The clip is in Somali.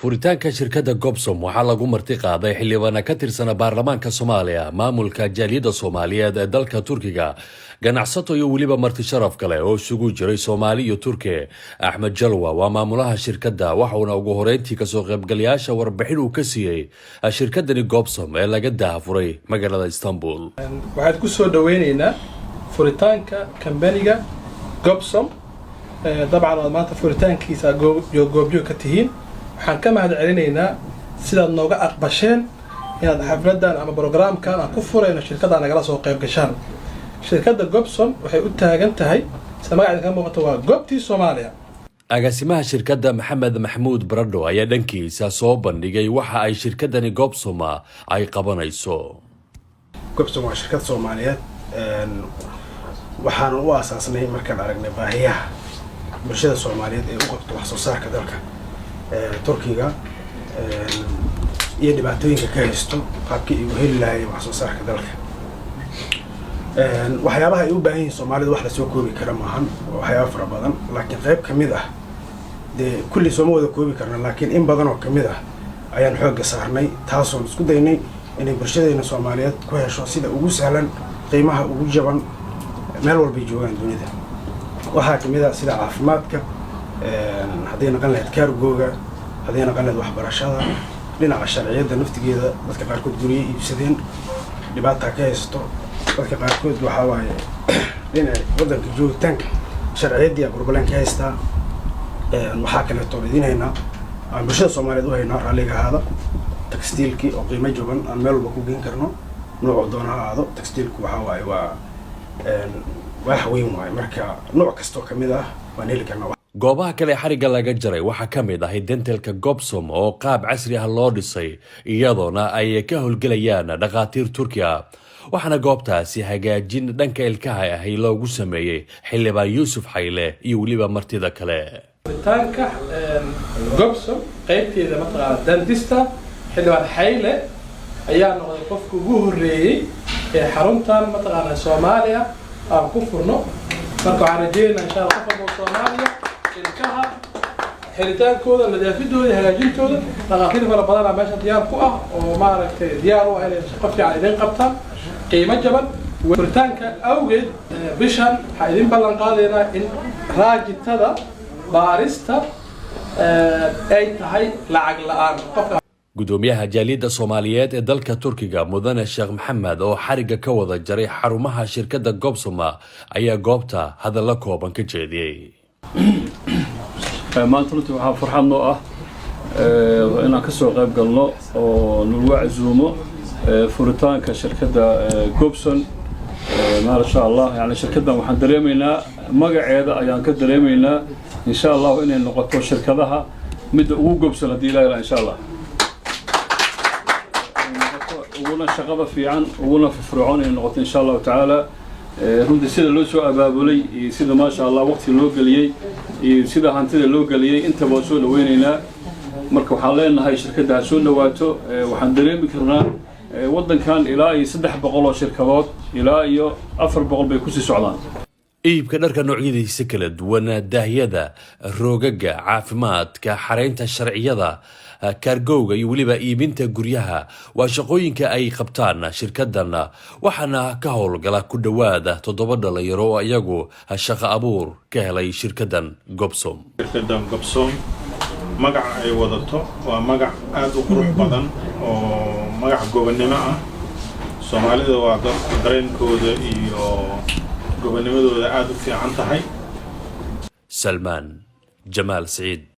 furitaanka shirkadda Gobsom waxaa lagu marti qaaday xildhibaano ka tirsan baarlamaanka Soomaaliya, maamulka jaaliyadda Soomaaliyeed ee dalka Turkiga, ganacsato iyo waliba marti sharaf kale oo isugu jiray Soomaali iyo Turki. Axmed Jalwa waa maamulaha shirkadda, waxaana ugu horeyntii kasoo qaybgalayaasha warbixin uu ka siiyay shirkaddani Gobsom ee laga daafuray magaalada Istanbul. waxaan ku soo dhaweynaynaa furitaanka kambaniga Gobsom. dabcan maanta furitaankiisa goobjoog ka tihiin. waxaan ka mahad celinaynaa sidaad nooga aqbasheen inaad xafladan ama programkan aan ku furayno shirkadda nagala soo qayb gashaan. shirkadda Gobsom waxay u taagan tahay samaaciida ka muuqato waa goobtii Soomaaliya. agaasimaha shirkadda Maxamed Maxmuud Baradho ayaa dhankiisa soo bandhigay waxa ay shirkaddani Gobsom ay qabanayso. Gobsom waa shirkad Soomaaliyeed waxaan u aasaasnay markaan aragnay baahiyaha bulshada Soomaaliyeed ee u qabto wax soo saarka dalka Turkiga iyo dhibaatooyinka ka haysto qaabkii uu heli lahaay wax soo saarka dalka. waxyaabaha ay u baahan yihiin Soomaalidu wax la soo koobi kara maahan, waxyaabo fara badan, laakiin qayb kamid ah kulli sooma wada koobi karna, laakiin in badan oo kamid ah ayaan xoogga saarnay, taasoo isku daynay inay bulshadeena Soomaaliyeed ku hesho sida ugu sahlan, qiimaha ugu jaban meel walba joogaan dunida. waxaa kamid ah sida caafimaadka, haddii naqan lahayd kaargooga, haddii naqan lahayd waxbarashada, dhinaca sharciyadda naftigeeda dadka qaarkood guryo iibsadeen dhibaataa ka haysto, dadka qaarkood waxaa waaye dhinaca waddanka joogitaanka sharciyaddii burbulaan ka haystaa. waxaa kaleeto idiin haynaa aan bulshada Soomaaliyeed u haynaa raalliga ahaada textiilkii oo qiimo jaban aan meel walba ku geyn karno, nooc doona ha ahaado. textiilku waxaa waaye waa wax weyn waaye, marka nooc kastoo kamid ah waan heli karnaa. goobaha kale xariga laga jaray waxaa ka mid ah dentalka Gobsom oo qaab casri ah loo dhisay, iyadoona ay ka howlgelayaan dhaqaatiir Turki ah. waxaana goobtaasi hagaajin dhanka ilkaha ahi loogu sameeyey xildhibaan Yuusuf Xayle iyo waliba martida kale. furitaanka Gobsom qaybteeda mataqaana dentista xildhibaan Xayle ayaa noqday qofka ugu horeeyay ee xaruntan mataqaana Soomaaliya aan ku furno. marka waxaan rajeynayaa insha Allah qofka Soomaaliya ilkaha helitaankooda, nadaafadooda, hagaajintooda dhaqaatiir fara badan meesha diyaar ku ah oo maaragtay diyaar u ah inay shaqo fiican idin qabtaan qiimo jaban. furitaanka awgeed bishan waxaa idin ballan qaadaynaa in raajitada baarista ay tahay lacag la'aan. gudoomiyaha jaaliyadda Soomaaliyeed ee dalka Turkiga Mudane Sheekh Maxamed oo xariga ka wada jaray xarumaha shirkadda Gobsom ayaa goobta hadallo kooban ka jeediyay. maanta runtii waxaa farxad noo ah inaan ka soo qayb galno oo nagu casuumo furitaanka shirkadda Gobsom. maasha Allah, yani shirkaddan waxaan dareemaynaa magaceeda ayaan ka dareemaynaa insha Allah inay noqoto shirkadaha mid ugu Gobsom hadii la ilaa insha Allah uguna shaqada fiican uguna firfircoon inay noqoto insha Allah taala. runtii sida loo soo abaabulay iyo sida maasha Allah waqti loo galiyay iyo sida hantida loo galiyay intaba soo dhaweynaynaa. marka waxaan leenahay shirkadda soo dhawaato. waxaan dareemi karnaa waddankan ilaa iyo 300 oo shirkadood ilaa iyo 400 bay ku sii socdaan. iibka dharka noocyadiisa kala duwan, daahyada, roogaga, caafimaadka, xareynta sharciyada, kaargowga iyo waliba iibinta guryaha waa shaqooyinka ay qabtaan shirkaddan. waxaana ka howlgala ku dhawaada 7 dhalinyaro oo iyagu shaqo abuur ka helay shirkaddan Gobsom. shirkaddan Gobsom magaca ay wadato waa magac aad u qurux badan oo magac gobonnimo ah. Soomaalida waa dad dareenkooda iyo gobonnimadooda aad u fiican tahay. Salman Jamal Said.